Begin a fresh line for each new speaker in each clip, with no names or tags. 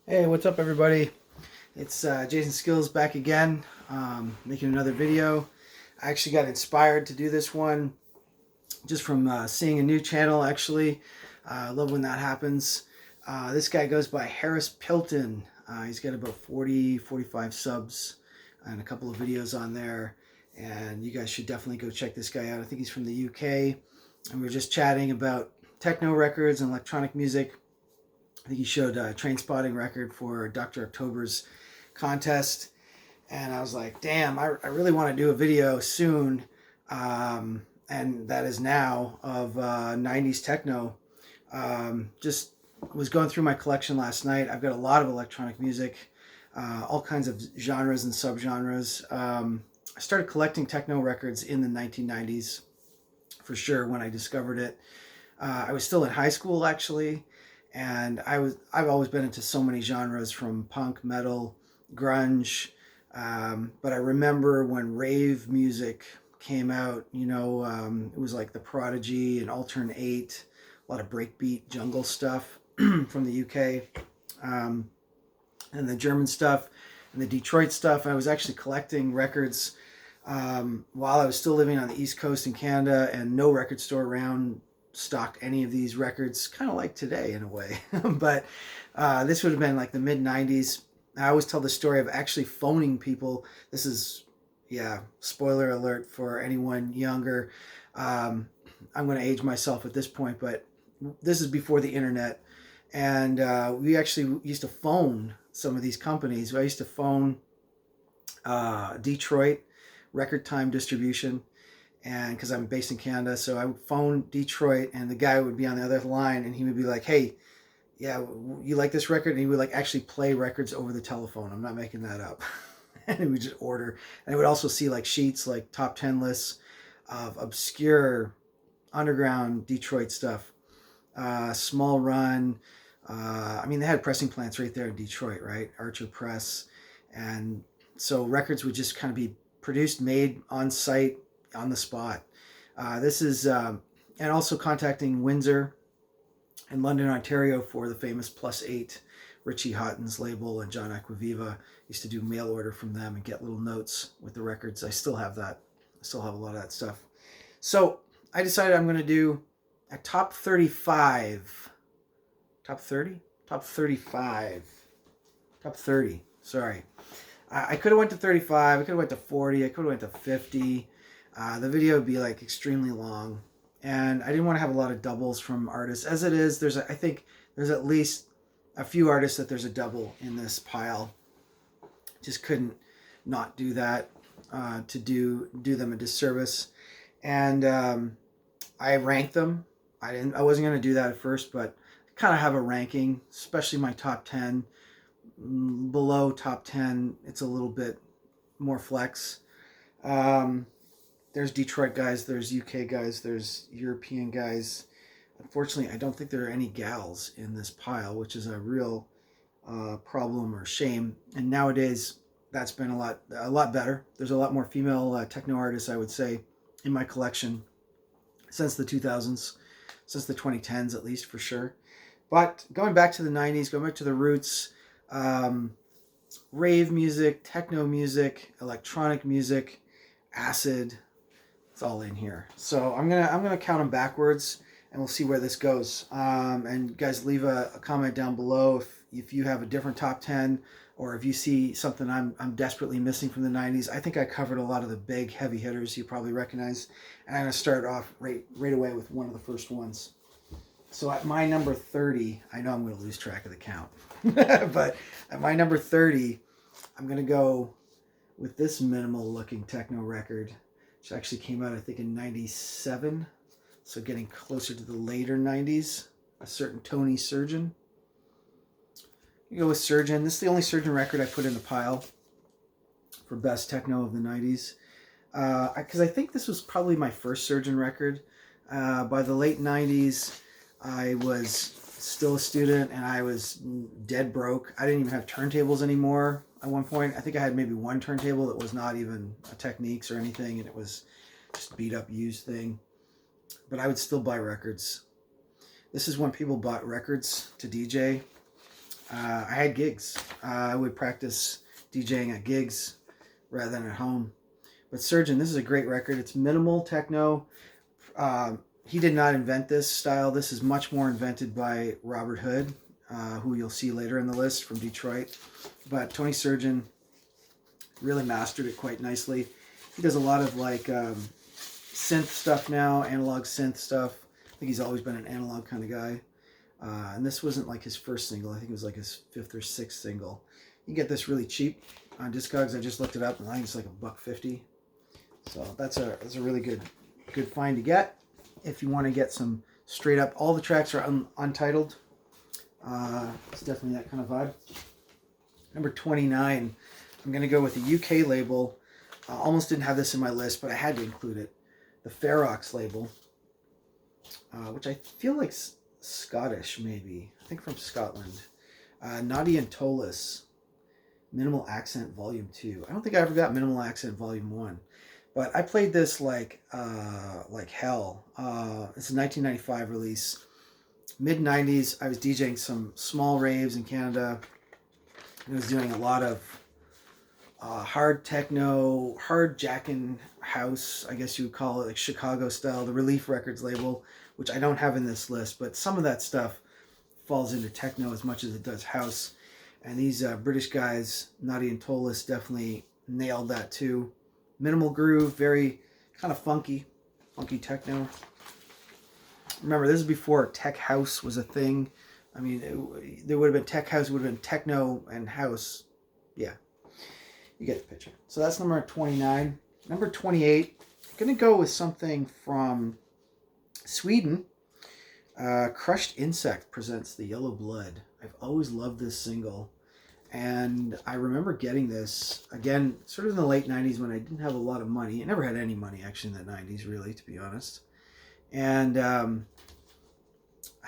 Hey, what's up everybody? It's Jason Skills back again, making another video. I actually got inspired to do this one just from seeing a new channel actually. I love when that happens. This guy goes by Harris Pilton. He's got about 45 subs and a couple of videos on there. And you guys should definitely go check this guy out. I think he's from the UK. And we were just chatting about techno records and electronic music. I think he showed a train spotting record for Dr. October's contest. And I was like, damn, I really want to do a video soon. And that is now of 90s techno. Just was going through my collection last night. I've got a lot of electronic music, all kinds of genres and subgenres. I started collecting techno records in the 1990s, for sure, when I discovered it. I was still in high school, actually. And I've always been into so many genres, from punk, metal, grunge. But I remember when rave music came out, it was like The Prodigy and Altern 8, a lot of breakbeat jungle stuff from the UK, and the German stuff and the Detroit stuff. I was actually collecting records while I was still living on the East Coast in Canada, and no record store around stocked any of these records, kind of like today in a way. But this would have been like the mid 90s. I always tell the story of actually phoning people. This is, yeah, spoiler alert for anyone younger. I'm going to age myself at this point, but this is before the internet. And we actually used to phone some of these companies. I used to phone Detroit Record Time Distribution, and because I'm based in Canada, so I would phone Detroit, and the guy would be on the other line, and he would be like, hey, yeah, you like this record? And he would like actually play records over the telephone. I'm not making that up. And he would just order. And I would also see like sheets, like top 10 lists of obscure underground Detroit stuff. Small Run. They had pressing plants right there in Detroit, right? Archer Press. And so records would just kind of be produced, made on site, on the spot. This is, and also contacting Windsor and London, Ontario for the famous Plus 8, Richie Houghton's label, and John Acquaviva. Used to do mail order from them and get little notes with the records. I still have that. I still have a lot of that stuff. So I decided I'm going to do a top 35. Top 30? Top 35. Top 30. Sorry. I could have went to 35. I could have went to 40. I could have went to 50. The video would be like extremely long, and I didn't want to have a lot of doubles from artists. As it is, I think there's at least a few artists that there's a double in this pile. Just couldn't not do that to do them a disservice. And I ranked them. I wasn't going to do that at first, but I kind of have a ranking, especially my top 10. Below top 10, it's a little bit more flex. There's Detroit guys, there's UK guys, there's European guys. Unfortunately, I don't think there are any gals in this pile, which is a real problem or shame. And nowadays, that's been a lot better. There's a lot more female techno artists, I would say, in my collection since the 2000s, since the 2010s at least, for sure. But going back to the 90s, going back to the roots, rave music, techno music, electronic music, acid. It's all in here. So I'm gonna count them backwards, and we'll see where this goes. And guys, leave a comment down below if you have a different top 10, or if you see something I'm desperately missing from the 90s. I think I covered a lot of the big heavy hitters you probably recognize, and I'm gonna start off right away with one of the first ones. So at my number 30, I know I'm going to lose track of the count, but at my number 30, I'm going to go with this minimal looking techno record, which actually came out, I think, in 97. So getting closer to the later 90s, a certain Tony Surgeon. You go with Surgeon. This is the only Surgeon record I put in the pile for best techno of the 90s. Because I think this was probably my first Surgeon record. By the late 90s, I was still a student, and I was dead broke. I didn't even have turntables anymore at one point. I think I had maybe one turntable that was not even a Techniques or anything, and it was just beat up used thing. But I would still buy records. This is when people bought records to DJ. I had gigs. I would practice DJing at gigs rather than at home. But Surgeon, this is a great record. It's minimal techno. He did not invent this style. This is much more invented by Robert Hood, who you'll see later in the list from Detroit. But Tony Surgeon really mastered it quite nicely. He does a lot of like synth stuff now, analog synth stuff. I think he's always been an analog kind of guy. And this wasn't like his first single. I think it was like his 5th or 6th single. You can get this really cheap on Discogs. I just looked it up, and I think it's like $1.50. So that's a really good find to get if you want to get some straight up. All the tracks are untitled. It's definitely that kind of vibe. Number 29. I'm going to go with a UK label. Almost didn't have this in my list, but I had to include it. The Ferox label, which I feel like Scottish, maybe. I think from Scotland. Naughty and Tolis, Minimal Accent Volume 2. I don't think I ever got Minimal Accent Volume 1. But I played this like hell. It's a 1995 release. Mid-90s, I was DJing some small raves in Canada. I was doing a lot of hard techno, hard jackin' house, I guess you would call it, like Chicago style, the Relief Records label, which I don't have in this list, but some of that stuff falls into techno as much as it does house. And these British guys, Naughty and Tolis, definitely nailed that too. Minimal groove, very kind of funky techno. Remember, this is before tech house was a thing. I mean, there would have been tech house, would have been techno and house. Yeah, you get the picture. So that's number 29. Number 28, I'm going to go with something from Sweden. Crushed Insect presents The Yellow Blood. I've always loved this single. And I remember getting this, again, sort of in the late 90s when I didn't have a lot of money. I never had any money, actually, in the 90s, really, to be honest. And I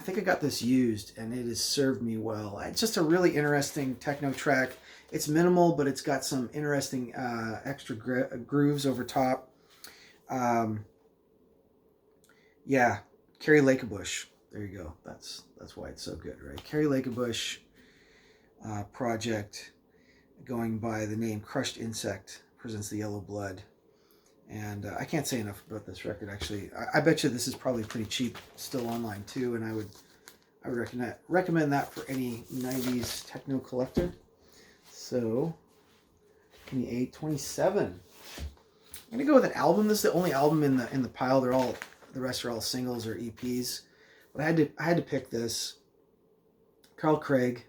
think I got this used, and it has served me well. It's just a really interesting techno track. It's minimal, but it's got some interesting extra grooves over top. Yeah, Carrie Lakebush. There you go. That's why it's so good, right? Carrie Lakebush project going by the name Crushed Insect presents The Yellow Blood. And I can't say enough about this record, actually. I bet you this is probably pretty cheap still online, too. And I would recommend that for any 90s techno collector. So, 28, 27. I'm going to go with an album. This is the only album in the pile. The rest are all singles or EPs. But I had to pick this. Carl Craig,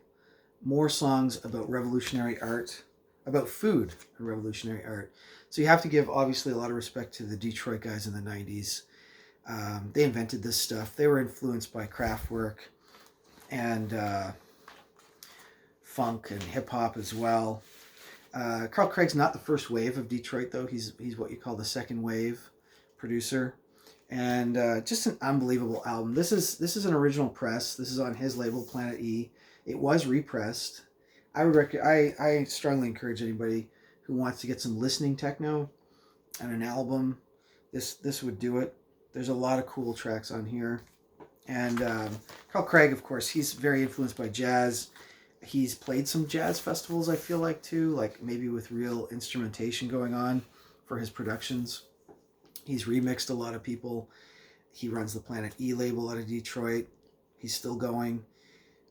More Songs About Revolutionary Art, about food and revolutionary art. So you have to give, obviously, a lot of respect to the Detroit guys in the 90s. They invented this stuff. They were influenced by Kraftwerk and funk and hip-hop as well. Carl Craig's not the first wave of Detroit, though. He's what you call the second wave producer. And just an unbelievable album. This is an original press. This is on his label, Planet E. It was repressed. I strongly encourage anybody who wants to get some listening techno and an album, this would do it. There's a lot of cool tracks on here. And Carl Craig, of course, he's very influenced by jazz. He's played some jazz festivals, I feel like, too, like maybe with real instrumentation going on for his productions. He's remixed a lot of people. He runs the Planet E label out of Detroit. He's still going.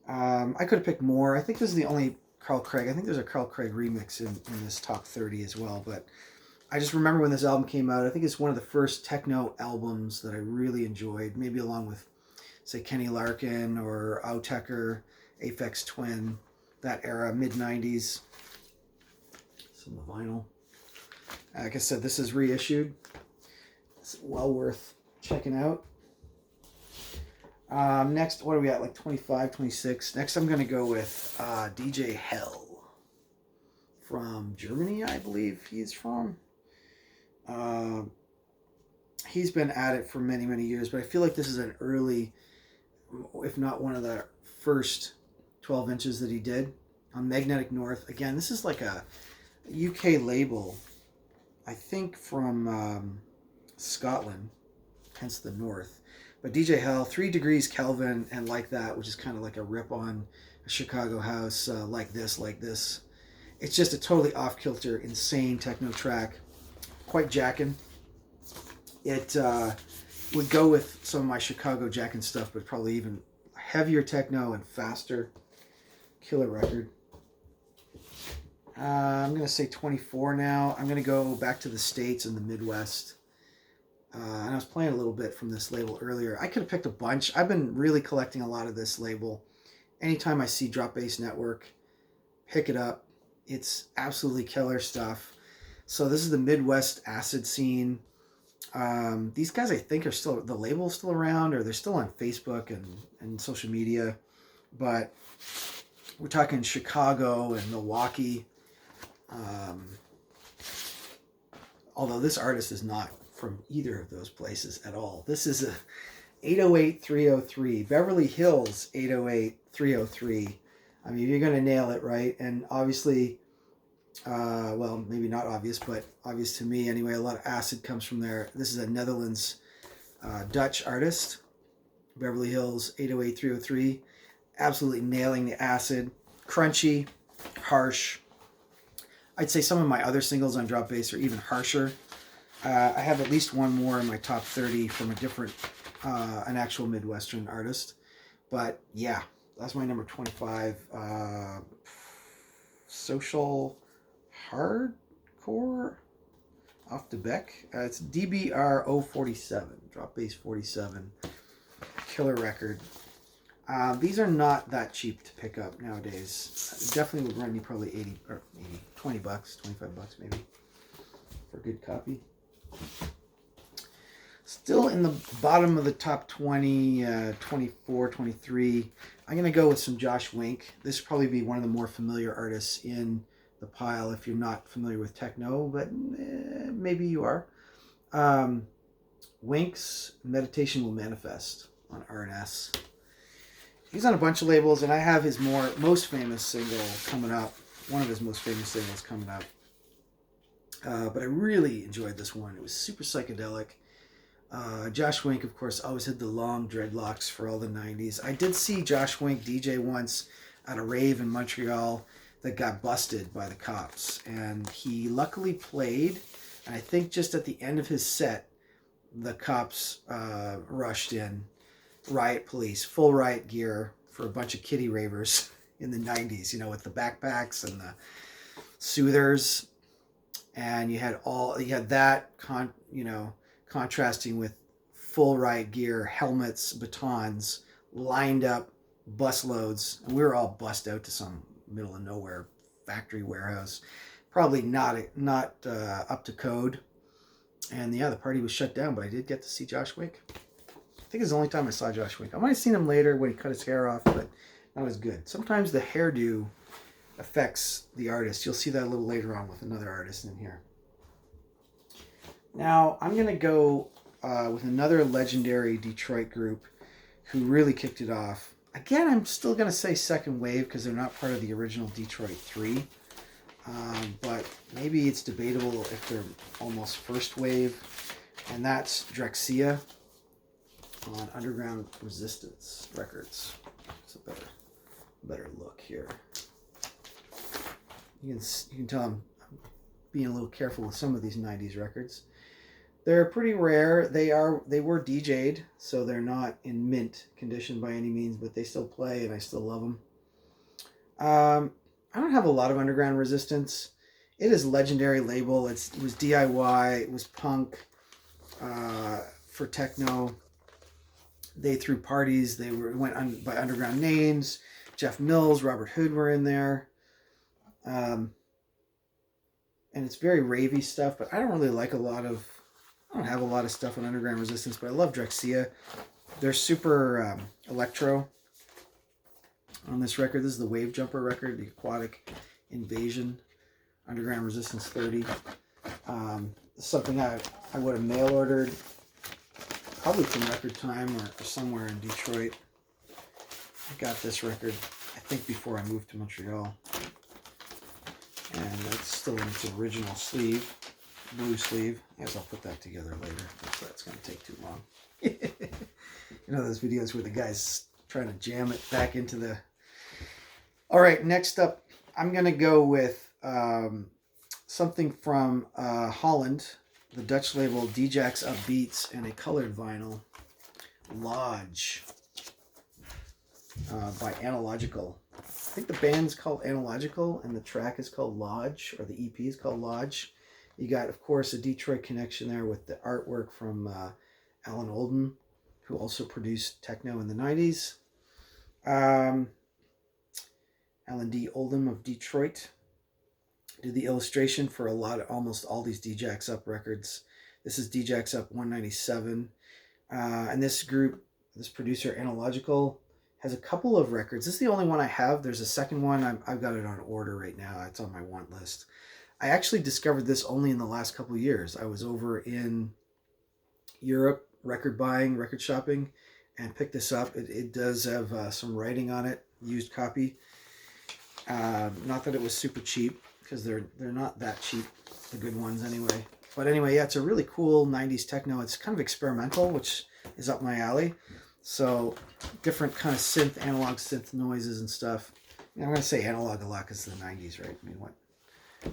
I could have picked more. I think this is the only Carl Craig. I think there's a Carl Craig remix in this top 30 as well. But I just remember when this album came out, I think it's one of the first techno albums that I really enjoyed, maybe along with, say, Kenny Larkin or Outecker, Aphex Twin, that era, mid-90s. Some of the vinyl. Like I said, this is reissued. It's well worth checking out. Next, what are we at? Like 25, 26. Next, I'm going to go with DJ Hell from Germany, I believe he's from. He's been at it for many, many years, but I feel like this is an early, if not one of the first 12 inches that he did on Magnetic North. Again, this is like a UK label, I think from Scotland, hence the North. But DJ Hell, 3 Degrees Kelvin, and Like That, which is kind of like a rip on a Chicago house, Like This, Like This. It's just a totally off-kilter, insane techno track. Quite jackin'. It would go with some of my Chicago jackin' stuff, but probably even heavier techno and faster. Killer record. I'm going to say 24 now. I'm going to go back to the States and the Midwest. And I was playing a little bit from this label earlier. I could have picked a bunch. I've been really collecting a lot of this label. Anytime I see Drop Bass Network, pick it up. It's absolutely killer stuff. So this is the Midwest acid scene. These guys, I think, are still, the label's still around, or they're still on Facebook and social media. But we're talking Chicago and Milwaukee. Although this artist is not from either of those places at all. This is a 808-303, Beverly Hills 808-303. I mean, you're going to nail it, right? And obviously, well, maybe not obvious, but obvious to me anyway, a lot of acid comes from there. This is a Netherlands Dutch artist, Beverly Hills 808-303. Absolutely nailing the acid. Crunchy, harsh. I'd say some of my other singles on Drop Bass are even harsher. I have at least one more in my top 30 from a different, an actual Midwestern artist. But yeah, that's my number 25. Social Hardcore off the Beck. It's DBR 047, Drop Bass 47. Killer record. These are not that cheap to pick up nowadays. Definitely would run you probably 20 bucks, 25 bucks maybe for a good copy. Still in the bottom of the top 20, 24, 23. I'm going to go with some Josh Wink. This would probably be one of the more familiar artists in the pile if you're not familiar with techno, but maybe you are. Wink's Meditation Will Manifest on R&S. He's on a bunch of labels, and I have his most famous single coming up. One of his most famous singles coming up. But I really enjoyed this one. It was super psychedelic. Josh Wink, of course, always had the long dreadlocks for all the 90s. I did see Josh Wink DJ once at a rave in Montreal that got busted by the cops. And he luckily played, and I think just at the end of his set, the cops rushed in. Riot police, full riot gear for a bunch of kiddie ravers in the 90s, you know, with the backpacks and the soothers. And you had that, contrasting with full riot gear, helmets, batons, lined up, bus loads. And we were all bussed out to some middle of nowhere factory warehouse, probably not up to code. And yeah, the party was shut down, but I did get to see Josh Wink. I think it's the only time I saw Josh Wink. I might have seen him later when he cut his hair off, but not as good. Sometimes the hairdo affects the artist. You'll see that a little later on with another artist in here. Now, I'm going to go with another legendary Detroit group who really kicked it off. Again, I'm still going to say second wave because they're not part of the original Detroit 3. But maybe it's debatable if they're almost first wave. And that's Drexcia on Underground Resistance Records. It's a better look here. You can tell I'm being a little careful with some of these 90s records. They're pretty rare. They were DJ'd, so they're not in mint condition by any means, but they still play and I still love them. I don't have a lot of Underground Resistance. It is a legendary label. It was DIY. It was punk for techno. They threw parties. They went by underground names. Jeff Mills, Robert Hood were in there. And it's very ravey stuff, but I don't really like I don't have a lot of stuff on Underground Resistance, but I love Drexcia. They're super electro on this record. This is the Wave Jumper record, the Aquatic Invasion, Underground Resistance 30. Something I would have mail ordered probably from Record Time or somewhere in Detroit. I got this record, I think, before I moved to Montreal. And that's still in its original sleeve, blue sleeve. I guess I'll put that together later. That's going to take too long. You know those videos where the guy's trying to jam it back into the... All right, next up, I'm going to go with something from Holland, the Dutch label DJax Upbeats, and a colored vinyl, Lodge, by Analogical. I think the band's called Analogical, and the track is called Lodge, or the EP is called Lodge. You got, of course, a Detroit connection there with the artwork from Alan Olden, who also produced techno in the 90s. Alan D. Oldham of Detroit did the illustration for almost all these DJax Up records. This is DJax Up 197. And this group, this producer, Analogical, has a couple of records. This is the only one I have. There's a second one. I've got it on order right now. It's on my want list. I actually discovered this only in the last couple of years. I was over in Europe record shopping, and picked this up. It does have some writing on it, used copy. Not that it was super cheap, because they're not that cheap, the good ones anyway. But anyway, yeah, it's a really cool 90s techno. It's kind of experimental, which is up my alley. So different kind of analog synth noises and stuff. I'm going to say analog a lot because it's the 90s, right? I mean,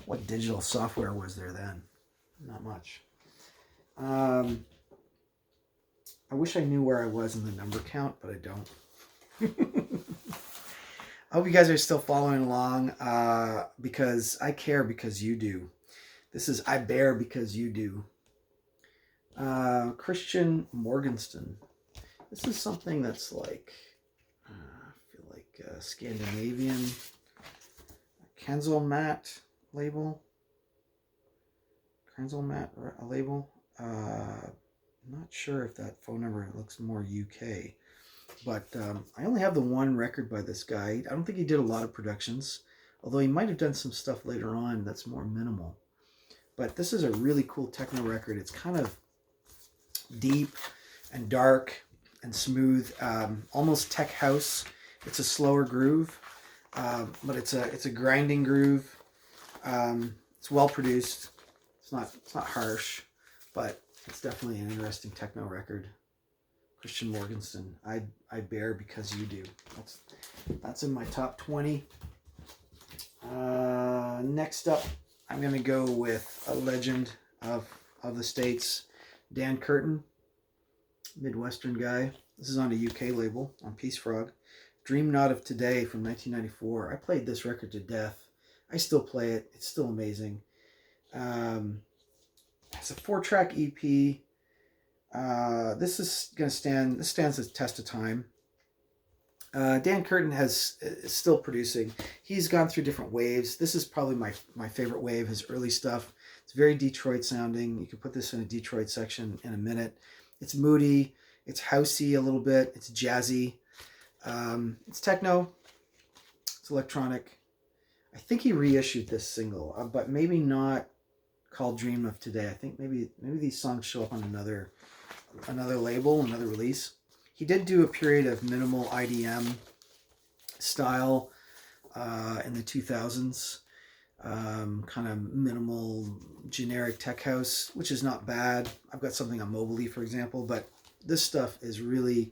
what digital software was there then? Not much. I wish I knew where I was in the number count, but I don't. I hope you guys are still following along, because I care because you do. This is I Bear Because You Do. Christian Morgenstern. This is something that's like, I feel like Scandinavian Kanzelmat label. Kanzelmat label. Not sure if that phone number looks more UK. But I only have the one record by this guy. I don't think he did a lot of productions, although he might have done some stuff later on that's more minimal. But this is a really cool techno record. It's kind of deep and dark and smooth, almost tech house. It's a slower groove, but it's a grinding groove. It's well produced. It's not harsh, but it's definitely an interesting techno record. Christian Morgenstern, I Bear Because You Do. That's in my top 20. Next up, I'm gonna go with a legend of the States, Dan Curtin, Midwestern guy. This is on a UK label, on Peace Frog. Dream Not of Today from 1994. I played this record to death. I still play it. It's still amazing. It's a 4-track EP. This stands the test of time. Dan Curtin is still producing. He's gone through different waves. This is probably my favorite wave, his early stuff. It's very Detroit sounding. You can put this in a Detroit section in a minute. It's moody. It's housey a little bit. It's jazzy. It's techno. It's electronic. I think he reissued this single, but maybe not called Dream of Today. I think maybe these songs show up on another label, another release. He did do a period of minimal IDM style in the 2000s. Kind of minimal, generic tech house, which is not bad. I've got something on Mobley, for example, but this stuff is really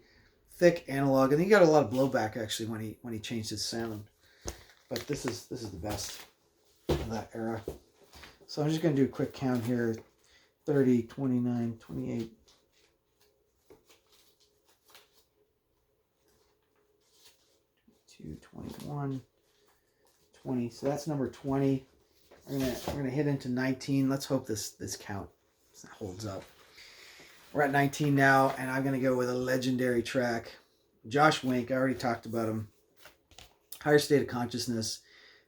thick analog, and he got a lot of blowback actually when he changed his sound. But this is the best of that era. So I'm just going to do a quick count here. 30, 29, 28. 21, 20. So that's number 20. We're gonna hit into 19. Let's hope this count holds up. We're at 19 now, and I'm gonna go with a legendary track. Josh Wink, I already talked about him. Higher State of Consciousness.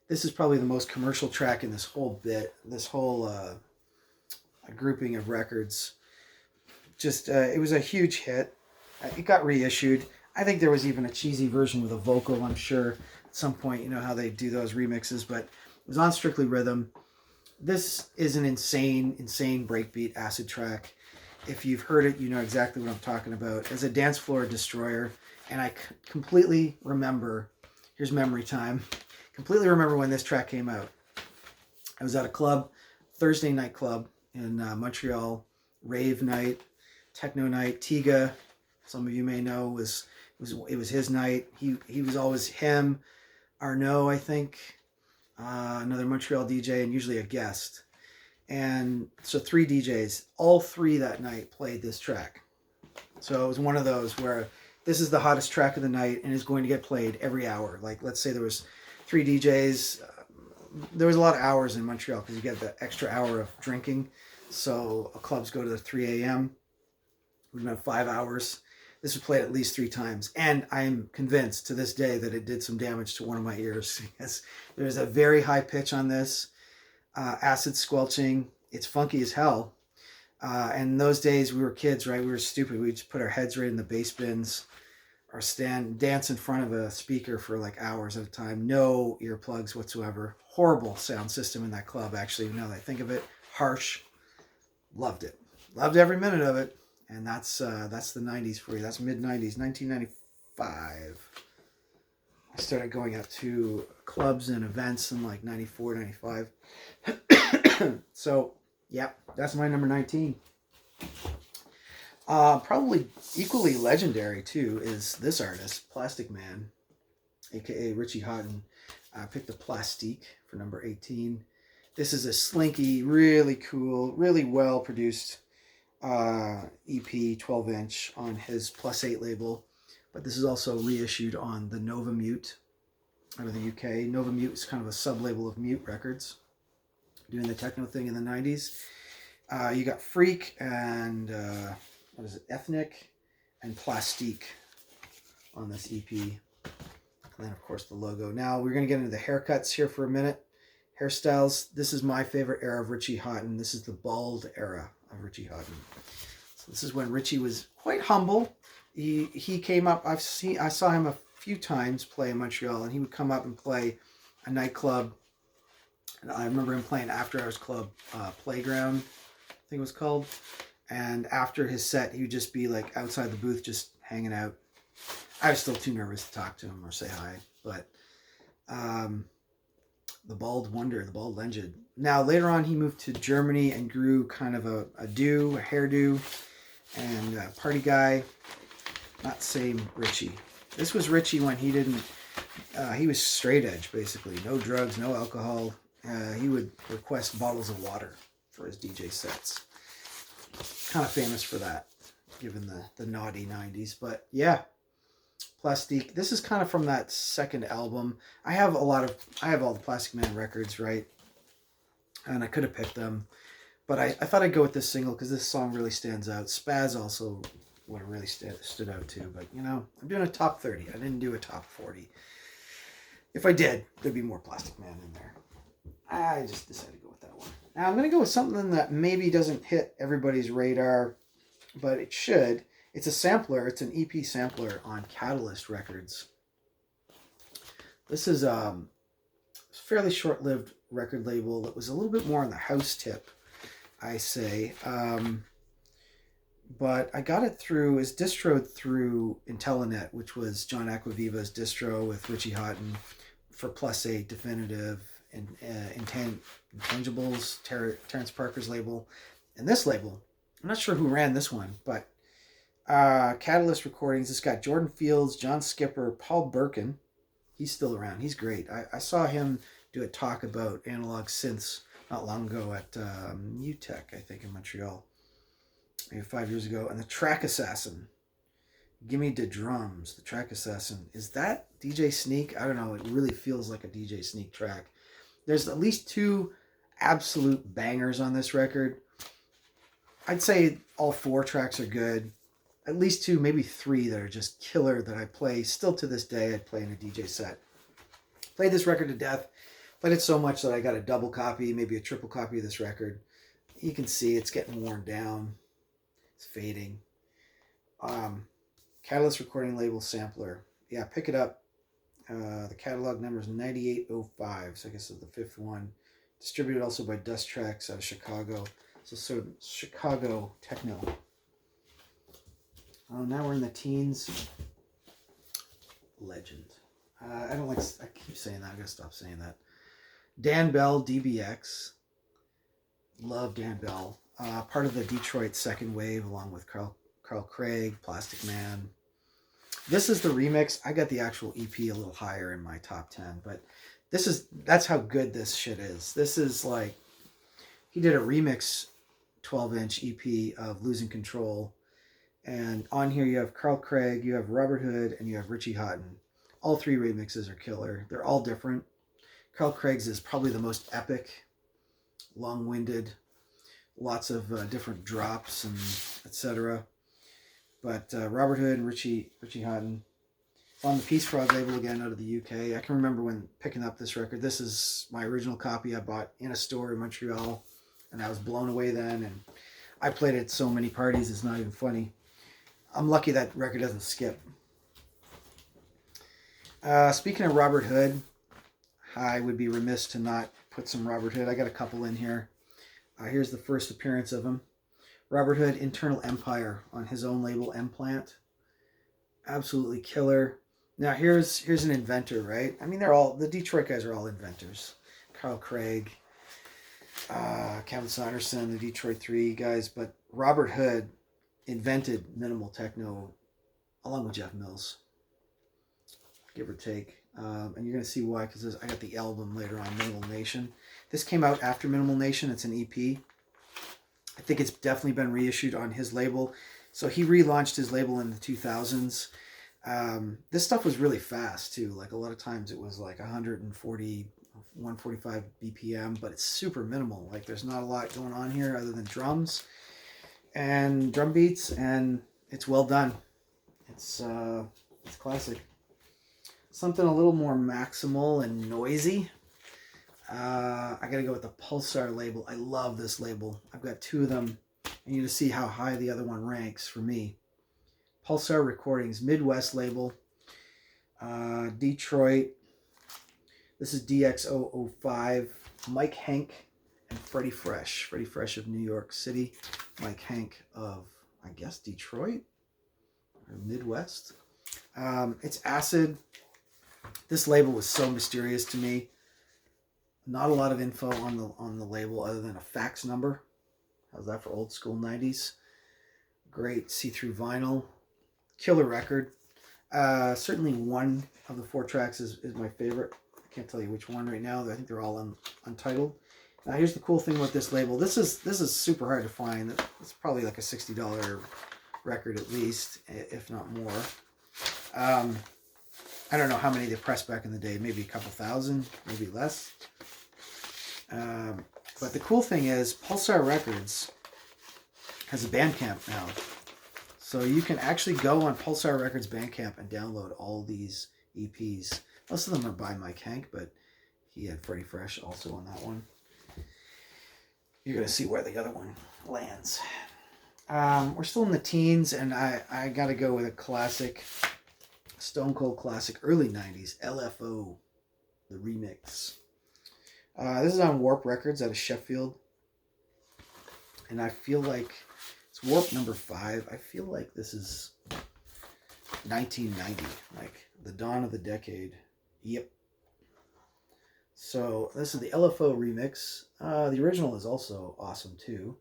This is probably the most commercial track in this whole grouping of records. Just it was a huge hit. It got reissued. I think there was even a cheesy version with a vocal, I'm sure, at some point. You know how they do those remixes, but it was on Strictly Rhythm. This is an insane breakbeat acid track. If you've heard it, you know exactly what I'm talking about. It's a dance floor destroyer, and I completely remember, here's memory time, completely remember when this track came out. I was at a club, Thursday night club in Montreal, rave night, techno night, Tiga, some of you may know, it was his night. He was always him, Arnaud, I think, another Montreal DJ, and usually a guest. And so 3 DJs, all 3 that night played this track. So it was one of those where this is the hottest track of the night and is going to get played every hour. Like, let's say there was 3 DJs. There was a lot of hours in Montreal because you get the extra hour of drinking. So clubs go to the 3 a.m. We've got 5 hours. This was played at least 3 times. And I'm convinced to this day that it did some damage to one of my ears. Because there's a very high pitch on this. Acid squelching. It's funky as hell. And in those days, we were kids, right? We were stupid. We just put our heads right in the bass bins or dance in front of a speaker for like hours at a time. No earplugs whatsoever. Horrible sound system in that club, actually, now that I think of it. Harsh. Loved it. Loved every minute of it. And that's the 90s for you. That's mid-90s, 1995. I started going out to clubs and events in like 94, 95. So, yeah, that's my number 19. Probably equally legendary, too, is this artist, Plastic Man, a.k.a. Richie Houghton. I picked the Plastique for number 18. This is a slinky, really cool, really well-produced EP, 12-inch on his Plus 8 label. But this is also reissued on the Nova Mute out of the UK. Nova Mute is kind of a sub-label of Mute Records, doing the techno thing in the 90s. You got Freak and, what is it, Ethnic and Plastique on this EP. And then, of course, the logo. Now, we're going to get into the haircuts here for a minute. Hairstyles. This is my favorite era of Richie Houghton. This is the bald era of Richie Houghton. So this is when Richie was quite humble. He came up, I saw him a few times play in Montreal, and he would come up and play a nightclub. And I remember him playing After Hours Club Playground, I think it was called. And after his set, he would just be like outside the booth, just hanging out. I was still too nervous to talk to him or say hi, but the Bald Wonder, the Bald Legend. Now, later on, he moved to Germany and grew kind of a hairdo, and a party guy. Not same Richie. This was Richie when he didn't, he was straight edge, basically. No drugs, no alcohol. He would request bottles of water for his DJ sets. Kind of famous for that, given the naughty 90s. But yeah, Plastique. This is kind of from that second album. I have all the Plastic Man records, right? And I could have picked them. But I thought I'd go with this single because this song really stands out. Spaz also would have really stood out too. But, you know, I'm doing a top 30. I didn't do a top 40. If I did, there'd be more Plastic Man in there. I just decided to go with that one. Now, I'm going to go with something that maybe doesn't hit everybody's radar, but it should. It's a sampler. It's an EP sampler on Catalyst Records. This is a fairly short-lived record label that was a little bit more on the house tip, I say. But I got it through, is distroed through Intellinet, which was John Acquaviva's distro with Richie Houghton for Plus 8 Definitive and Intangibles, Terrence Parker's label. And this label, I'm not sure who ran this one, but Catalyst Recordings. It's got Jordan Fields, John Skipper, Paul Birkin. He's still around. He's great. I saw him do a talk about analog synths not long ago at UTech, I think, in Montreal. Maybe 5 years ago. And the Track Assassin. Gimme the Drums. The Track Assassin. Is that DJ Sneak? I don't know. It really feels like a DJ Sneak track. There's at least 2 absolute bangers on this record. I'd say all 4 tracks are good. At least 2, maybe 3 that are just killer that I play. Still to this day, I'd play in a DJ set. Played this record to death. Played it so much that I got a double copy, maybe a triple copy of this record. You can see it's getting worn down. It's fading. Catalyst recording label sampler. Yeah, pick it up. The catalog number is 9805, so I guess it's the 5th one. Distributed also by Dust Tracks out of Chicago. So sort of Chicago techno. Oh, now we're in the teens. Legend. I don't like. I keep saying that. I gotta stop saying that. Dan Bell, DBX. Love Dan Bell. Part of the Detroit second wave, along with Carl Carl Craig, Plastic Man. This is the remix. I got the actual EP a little higher in my top 10, but that's how good this shit is. This is like, he did a remix 12-inch EP of Losing Control. And on here you have Carl Craig, you have Robert Hood, and you have Richie Houghton. All three remixes are killer. They're all different. Carl Craig's is probably the most epic, long-winded, lots of different drops and etc. But Robert Hood and Richie Houghton. It's on the Peace Frog label again out of the UK. I can remember when picking up this record. This is my original copy I bought in a store in Montreal, and I was blown away then. And I played it at so many parties, it's not even funny. I'm lucky that record doesn't skip. Speaking of Robert Hood, I would be remiss to not put some Robert Hood. I got a couple in here. Here's the first appearance of him. Robert Hood, Internal Empire, on his own label, M-Plant. Absolutely killer. Now here's an inventor, right? I mean, the Detroit guys are all inventors. Carl Craig, Kevin Saunderson, the Detroit 3 guys, but Robert Hood invented minimal techno along with Jeff Mills, give or take. And you're going to see why, because I got the album later on, Minimal Nation. This came out after Minimal Nation. It's an EP. I think it's definitely been reissued on his label. So he relaunched his label in the 2000s. This stuff was really fast too. Like a lot of times it was like 145 BPM, but it's super minimal. Like there's not a lot going on here other than drums and drum beats, and it's well done. It's classic. Something a little more maximal and noisy. I gotta go with the Pulsar label. I love this label. I've got two of them, and you're gonna see how high the other one ranks for me. Pulsar Recordings, Midwest label, Detroit. This is DX005. Mike Henk and Freddie Fresh. Freddie Fresh of New York City. Mike Henk of, I guess, Detroit or Midwest. It's Acid. This label was so mysterious to me. Not a lot of info on the label other than a fax number. How's that for old school 90s? Great see-through vinyl. Killer record. Certainly one of the 4 tracks is my favorite. I can't tell you which one right now. I think they're all untitled. Now here's the cool thing about this label. This is super hard to find. It's probably like a $60 record at least, if not more. I don't know how many they pressed back in the day. Maybe a couple thousand, maybe less. But the cool thing is Pulsar Records has a Bandcamp now. So you can actually go on Pulsar Records Bandcamp and download all these EPs. Most of them are by Mike Henk, but he had Freddie Fresh also on that one. You're going to see where the other one lands. We're still in the teens, and I got to go with a classic, Stone Cold classic, early 90s, LFO, the remix. This is on Warp Records out of Sheffield. And I feel like it's Warp number 5. I feel like this is 1990, like the dawn of the decade. Yep. So this is the LFO remix. The original is also awesome too.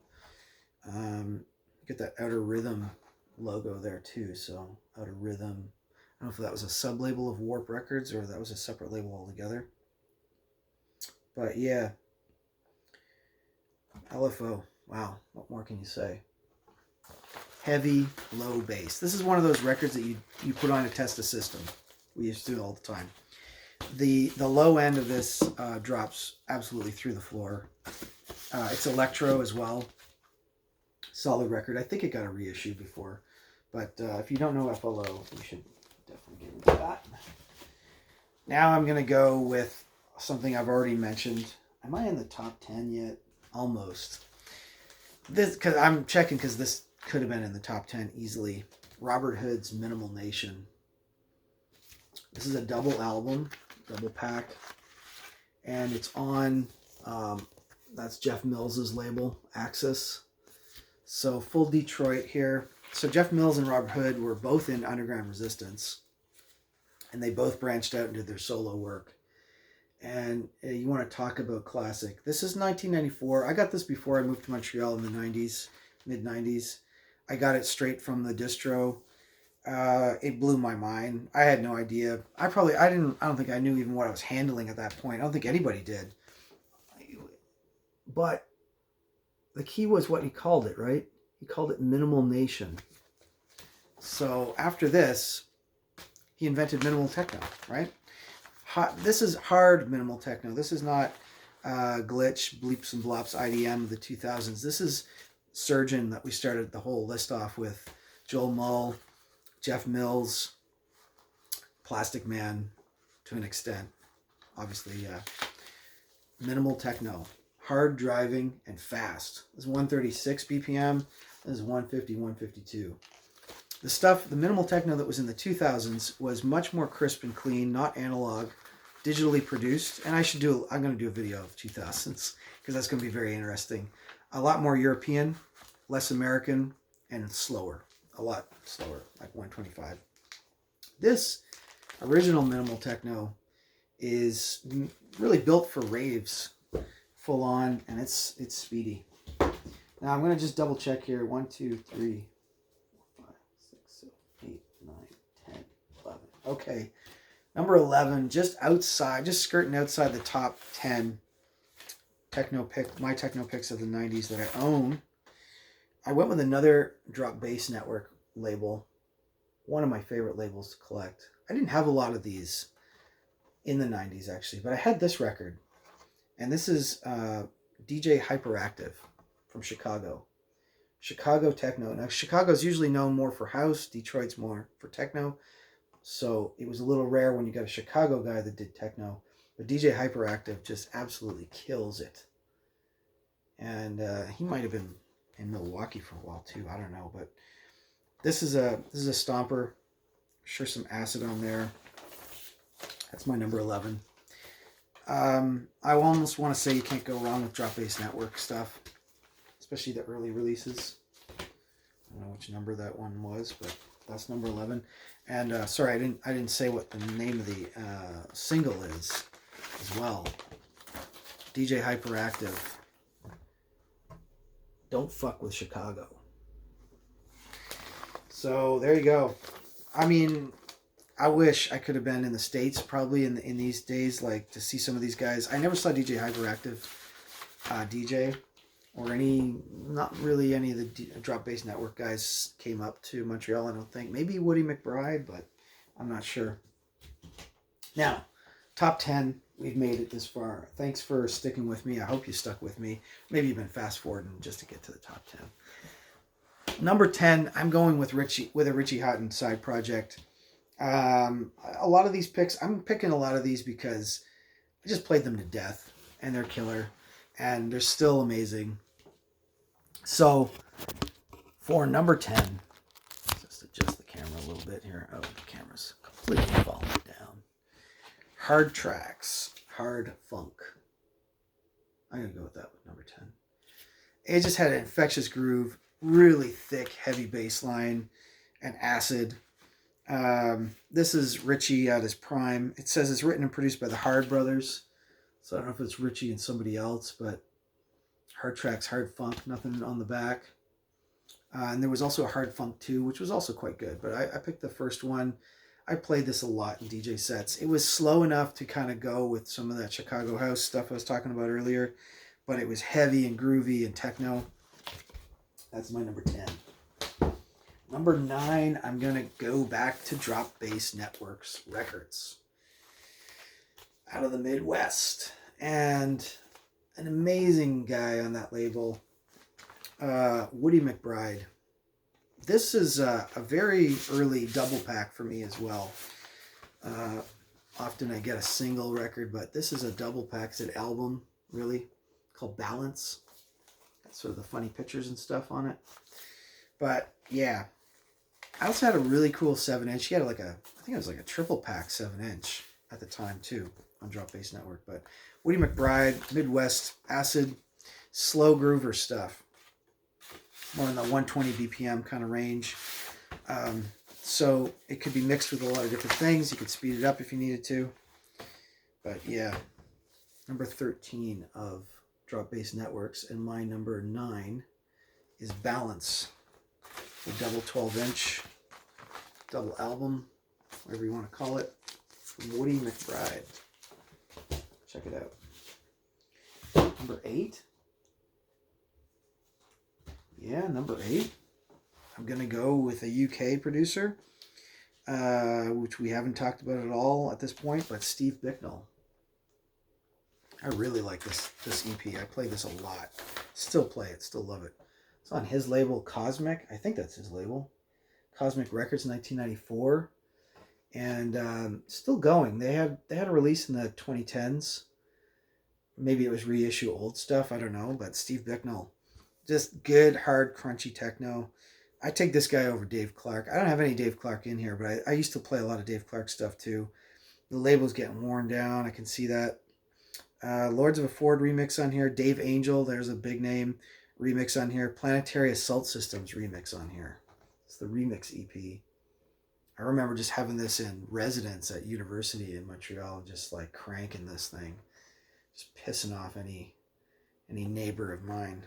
Get that Outer Rhythm logo there too. So Outer Rhythm. I don't know if that was a sub-label of Warp Records or that was a separate label altogether. But yeah. LFO. Wow. What more can you say? Heavy, low bass. This is one of those records that you put on to test a system. We used to do it all the time. The low end of this drops absolutely through the floor. It's electro as well. Solid record. I think it got a reissue before. But if you don't know FLO, you should definitely get into that. Now I'm going to go with something I've already mentioned. Am I in the top 10 yet? Almost. This, because I'm checking, because this could have been in the top 10 easily. Robert Hood's Minimal Nation. This is a double album, double pack, and it's on, that's Jeff Mills's label, Axis. So full Detroit here. So Jeff Mills and Robert Hood were both in Underground Resistance, and they both branched out and did their solo work. And you want to talk about classic. This is 1994. I got this before I moved to Montreal in the 90s, mid-90s. I got it straight from the distro. It blew my mind. I had no idea. I don't think I knew even what I was handling at that point. I don't think anybody did. But the key was what he called it, right? He called it minimal nation. So after this, he invented minimal techno, right? This is hard minimal techno. This is not glitch, bleeps and blops, IDM of the 2000s. This is Surgeon that we started the whole list off with. Joel Mull, Jeff Mills, Plastic Man to an extent. Obviously, minimal techno. Hard driving and fast. This is 136 BPM. This is 150, 152. The stuff, the minimal techno that was in the 2000s was much more crisp and clean, not analog, digitally produced. And I'm going to do a video of 2000s because that's going to be very interesting. A lot more European, less American, and slower. A lot slower, like 125. This original minimal techno is really built for raves, full on, and it's speedy. Now I'm going to just double check here. 1, 2, 3, 4, 5, 6, 7, 8, 9, 10, 11. Okay, number 11, just skirting outside the top 10 my techno picks of the 90s that I own. I went with another Drop Bass Network label, one of my favorite labels to collect. I didn't have a lot of these in the 90s actually, but I had this record, and this is DJ Hyperactive from Chicago. Chicago techno. Now Chicago's usually known more for house, Detroit's more for techno, so it was a little rare when you got a Chicago guy that did techno, but DJ Hyperactive just absolutely kills it. And he might have been in Milwaukee for a while too. I don't know, but this is a stomper. Sure, some acid on there. That's my number 11. I almost want to say you can't go wrong with Drop Bass Network stuff, especially the early releases. I don't know which number that one was, but that's number 11. And sorry, I didn't say what the name of the single is as well. DJ Hyperactive. Don't fuck with Chicago. So there you go. I mean, I wish I could have been in the States probably in these days, like to see some of these guys. I never saw DJ Hyperactive DJ or not really any of the Drop Bass Network guys came up to Montreal, I don't think. Maybe Woody Mcbride, but I'm not sure. Now, top 10. We've made it this far. Thanks for sticking with me. I hope you stuck with me. Maybe you've been fast forwarding just to get to the top 10. Number 10, I'm going with a Richie Houghton side project. A lot of these picks, I'm picking a lot of these because I just played them to death, and they're killer, and they're still amazing. So, for number 10, just adjust the camera a little bit here. Oh, the camera's completely falling down. Hard tracks, hard funk. I'm going to go with that with number 10. It just had an infectious groove, really thick, heavy bass line, and acid. This is Richie at his prime. It says it's written and produced by the Hard Brothers. So I don't know if it's Richie and somebody else, but hard tracks, hard funk, nothing on the back. And there was also a hard funk 2, which was also quite good. But I picked the first one. I played this a lot in DJ sets. It was slow enough to kind of go with some of that Chicago house stuff I was talking about earlier, but it was heavy and groovy and techno. That's my number 10. Number 9, I'm going to go back to Drop Bass Networks records. Out of the Midwest. And an amazing guy on that label, Woody Mcbride. This is a very early double pack for me as well. Often I get a single record, but this is a double pack. It's an album, really, called Balance. Got sort of the funny pictures and stuff on it. But yeah, I also had a really cool 7-inch. He had I think it was like a triple pack 7-inch at the time too on Drop Bass Network. But Woody Mcbride, Midwest, acid, slow groover stuff. More in the 120 BPM kind of range. So it could be mixed with a lot of different things. You could speed it up if you needed to. But yeah, number 13 of Drop Bass Networks, and my number 9 is Balance. the double 12-inch, double album, whatever you want to call it, from Woody Mcbride. Check it out. Number 8. Yeah, number 8. I'm going to go with a UK producer, which we haven't talked about at all at this point, but Steve Bicknell. I really like this EP. I play this a lot. Still play it. Still love it. It's on his label, Cosmic. I think that's his label. Cosmic Records, 1994. And still going. They had a release in the 2010s. Maybe it was reissue old stuff. I don't know. But Steve Bicknell. Just good, hard, crunchy techno. I take this guy over Dave Clark. I don't have any Dave Clark in here, but I used to play a lot of Dave Clark stuff too. The label's getting worn down. I can see that. Lords of a Ford remix on here. Dave Angel, there's a big name remix on here. Planetary Assault Systems remix on here. It's the remix EP. I remember just having this in residence at university in Montreal, just like cranking this thing, just pissing off any neighbor of mine.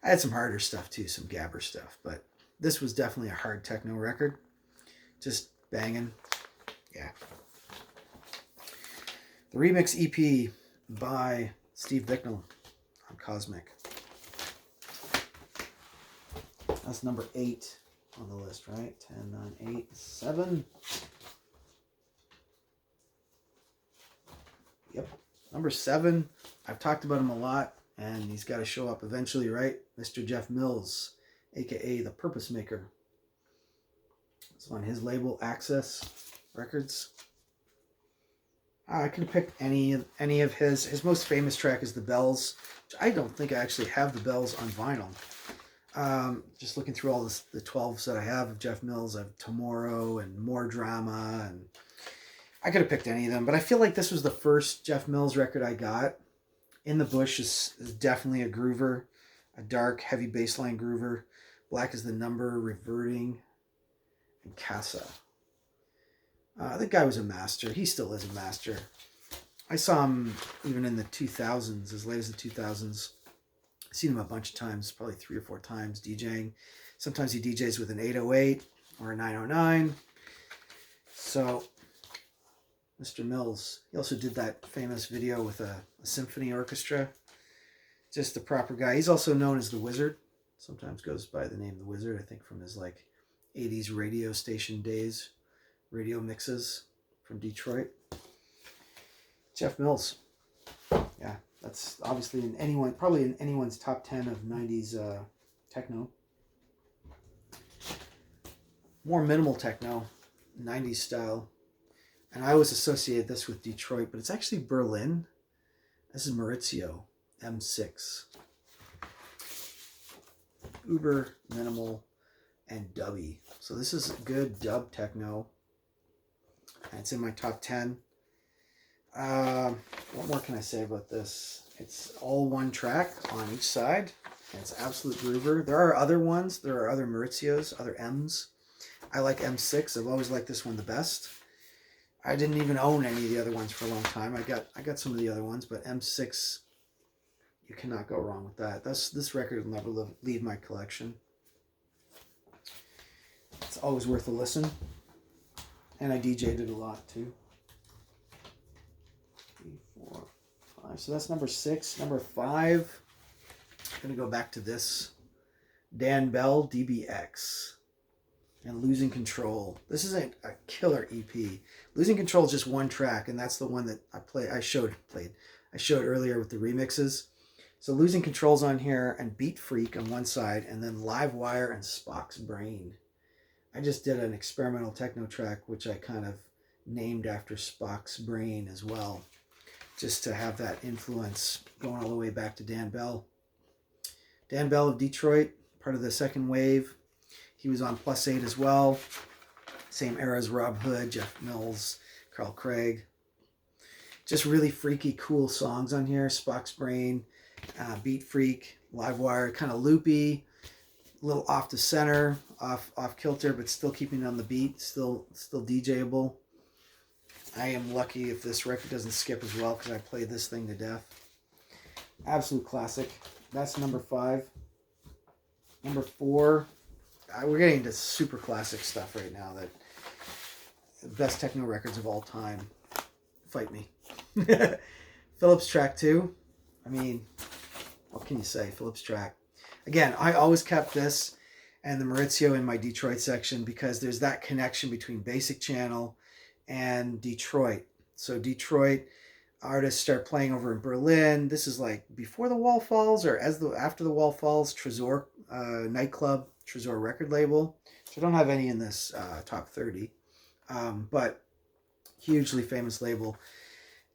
I had some harder stuff too, some gabber stuff, but this was definitely a hard techno record. Just banging. Yeah. The remix EP by Steve Bicknell on Cosmic. That's number 8 on the list, right? 10, 9, 8, 7. Yep. Number 7. I've talked about him a lot, and he's got to show up eventually, right? Mr. Jeff Mills, a.k.a. The Purpose Maker. It's on his label, Access Records. I could have picked any of his. His most famous track is The Bells, which I don't think I actually have The Bells on vinyl. Just looking through all the 12s that I have of Jeff Mills, I have Tomorrow and More Drama, and I could have picked any of them, but I feel like this was the first Jeff Mills record I got. In the Bush is definitely a groover, a dark, heavy bassline groover. Black is the Number, Reverting, and Casa. The guy was a master. He still is a master. I saw him even in the 2000s, as late as the 2000s. I've seen him a bunch of times, probably 3 or 4 times DJing. Sometimes he DJs with an 808 or a 909. So, Mr. Mills. He also did that famous video with a symphony orchestra. Just the proper guy. He's also known as the Wizard. Sometimes goes by the name the Wizard, I think from his like 80s radio station days. Radio mixes from Detroit. Jeff Mills. Yeah, that's obviously probably in anyone's top 10 of 90s techno. More minimal techno, 90s style. And I always associate this with Detroit, but it's actually Berlin. This is Maurizio, M6. Uber, minimal, and dubby. So this is good dub techno. And it's in my top 10. What more can I say about this? It's all one track on each side. And it's absolute groover. There are other ones. There are other Maurizios, other M's. I like M6. I've always liked this one the best. I didn't even own any of the other ones for a long time. I got some of the other ones, but M6, you cannot go wrong with that. This record will never leave my collection. It's always worth a listen. And I DJ'd it a lot too. 3, 4, 5. So that's number 6. Number 5. I'm going to go back to this. Dan Bell, DBX. And Losing Control. This is a killer EP. Losing Control is just one track, and that's the one that I showed earlier with the remixes. So Losing Control's on here, and Beat Freak on one side, and then Live Wire and Spock's Brain. I just did an experimental techno track, which I kind of named after Spock's Brain as well, just to have that influence going all the way back to Dan Bell. Dan Bell of Detroit, part of the second wave. He was on Plus 8 as well. Same era as Rob Hood, Jeff Mills, Carl Craig. Just really freaky, cool songs on here. Spock's Brain, Beat Freak, Live Wire, kind of loopy, a little off the center, off kilter, but still keeping on the beat, still DJable. I am lucky if this record doesn't skip as well, because I played this thing to death. Absolute classic. That's number 5. Number 4. we're getting into super classic stuff right now. That the best techno records of all time. Fight me. Phillips Track 2. I mean, what can you say? Phillips Track. Again, I always kept this and the Maurizio in my Detroit section because there's that connection between Basic Channel and Detroit. So Detroit artists start playing over in Berlin. This is like before the wall falls or after the wall falls. Tresor nightclub, Tresor record label. So I don't have any in this top 30, but hugely famous label.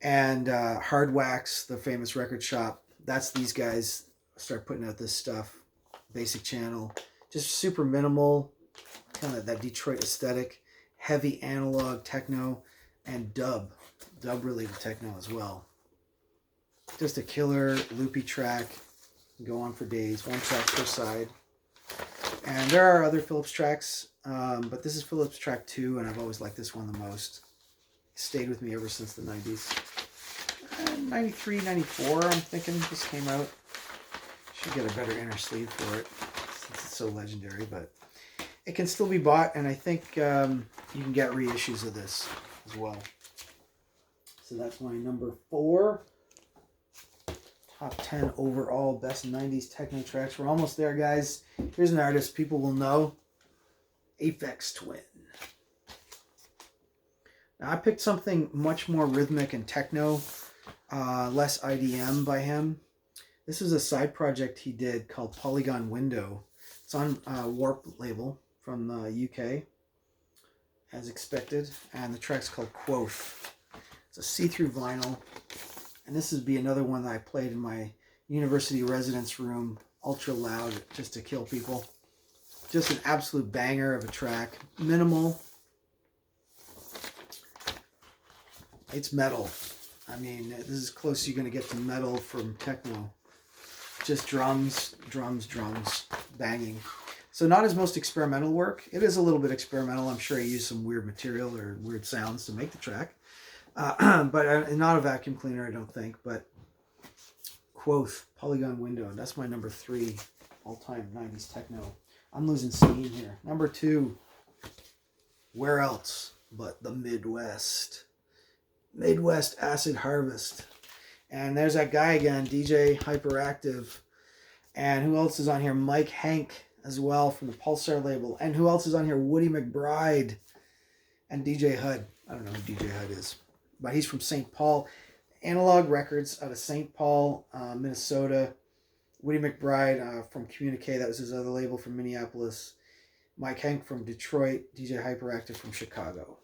And Hard Wax, the famous record shop. That's these guys start putting out this stuff. Basic Channel, just super minimal, kind of that Detroit aesthetic. Heavy analog techno and dub related techno as well. Just a killer loopy track. Go on for days. One track per side. And there are other Phillips tracks, but this is Phillips Track 2, and I've always liked this one the most. It stayed with me ever since the 90s. 93, 94, I'm thinking this came out. Should get a better inner sleeve for it since it's so legendary, but it can still be bought, and I think you can get reissues of this as well. So that's my number 4. Top 10 overall best 90s techno tracks. We're almost there, guys. Here's an artist people will know. Aphex Twin. Now, I picked something much more rhythmic and techno, less IDM by him. This is a side project he did called Polygon Window. It's on Warp label from the UK, as expected, and the track's called Quoth. It's a see-through vinyl, and this would be another one that I played in my university residence room, ultra loud, just to kill people. Just an absolute banger of a track. Minimal. It's metal. I mean, this is as close as you're going to get to metal from techno. Just drums, drums, drums, banging. So not his most experimental work. It is a little bit experimental. I'm sure he used some weird material or weird sounds to make the track. But not a vacuum cleaner, I don't think. But Quoth, Polygon Window. That's my number 3 all-time 90s techno. I'm losing steam here. Number 2, where else but the Midwest? Midwest Acid Harvest. And there's that guy again, DJ Hyperactive. And who else is on here? Henk as well from the Pulsar label. And who else is on here? Woody Mcbride and DJ Hud. I don't know who DJ Hud is, but he's from St. Paul. Analog Records out of St. Paul, Minnesota. Woody Mcbride from Communique, that was his other label from Minneapolis. Henk from Detroit. DJ Hyperactive from Chicago.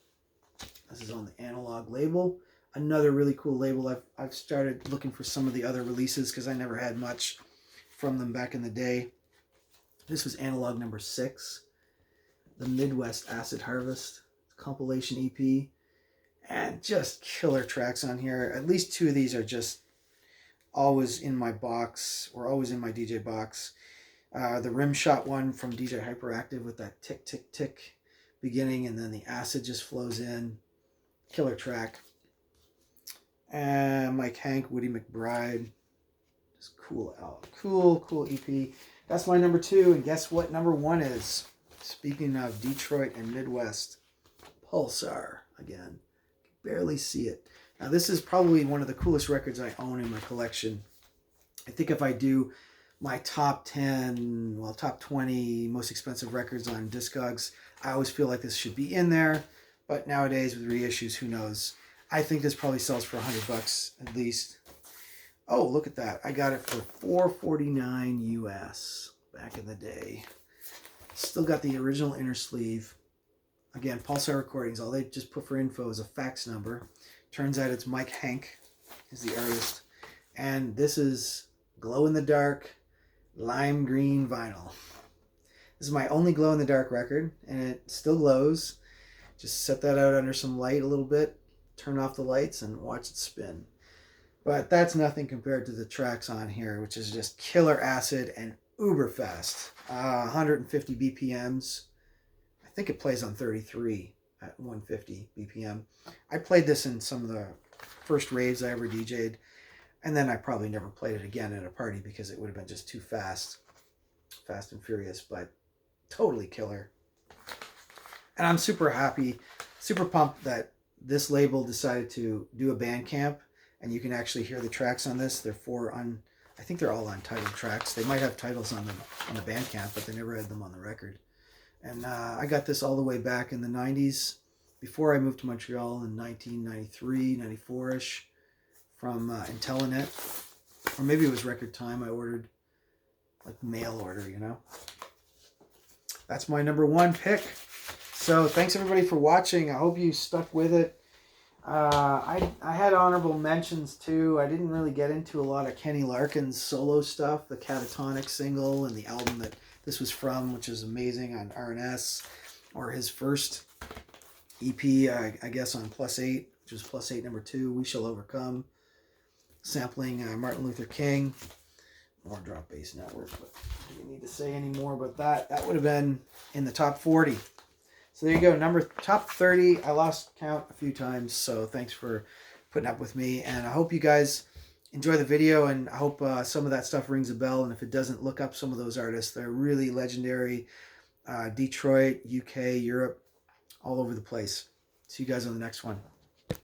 This is on the Analog label. Another really cool label. I've started looking for some of the other releases because I never had much from them back in the day. This was Analog number 6. The Midwest Acid Harvest compilation EP. And just killer tracks on here. At least 2 of these are just always in my box, or always in my DJ box. The Rimshot one from DJ Hyperactive with that tick, tick, tick beginning, and then the acid just flows in. Killer track. And Henk, Woody Mcbride. Just cool out. Cool EP. That's my number 2. And guess what number 1 is? Speaking of Detroit and Midwest, Pulsar again. Barely see it. Now this is probably one of the coolest records I own in my collection. I think if I do my top 10, well, top 20 most expensive records on Discogs, I always feel like this should be in there. But nowadays with reissues, who knows? I think this probably sells for $100 at least. Oh, look at that. I got it for $4.49 US back in the day. Still got the original inner sleeve. Again, Pulsar Recordings. All they just put for info is a fax number. Turns out it's Henk is the artist. And this is glow-in-the-dark lime green vinyl. This is my only glow-in-the-dark record, and it still glows. Just set that out under some light a little bit, turn off the lights, and watch it spin. But that's nothing compared to the tracks on here, which is just killer acid and uber fast. 150 BPMs. I think it plays on 33 at 150 BPM. I played this in some of the first raves I ever DJ'd, and then I probably never played it again at a party because it would have been just too fast and furious. But totally killer. And I'm super happy, super pumped that this label decided to do a Bandcamp, and you can actually hear the tracks on this. They're I think they're all untitled tracks. They might have titles on them on the Bandcamp, but they never had them on the record. And I got this all the way back in the 90s, before I moved to Montreal in 1993, 94-ish, from Intellinet. Or maybe it was Record Time. I ordered, like, mail order, you know. That's my number one pick. So thanks everybody for watching. I hope you stuck with it. I had honorable mentions too. I didn't really get into a lot of Kenny Larkin's solo stuff, the Catatonic single and the album that this was from, which is amazing, on R&S, or his first EP, I guess, on Plus 8, which is Plus 8 #2, We Shall Overcome, sampling Martin Luther King. More Drop Bass Network, but do we need to say any more about that? That would have been in the top 40. So there you go, top 30. I lost count a few times, so thanks for putting up with me. And I hope you guys enjoy the video, and I hope some of that stuff rings a bell. And if it doesn't, look up some of those artists. They're really legendary. Detroit, UK, Europe, all over the place. See you guys on the next one.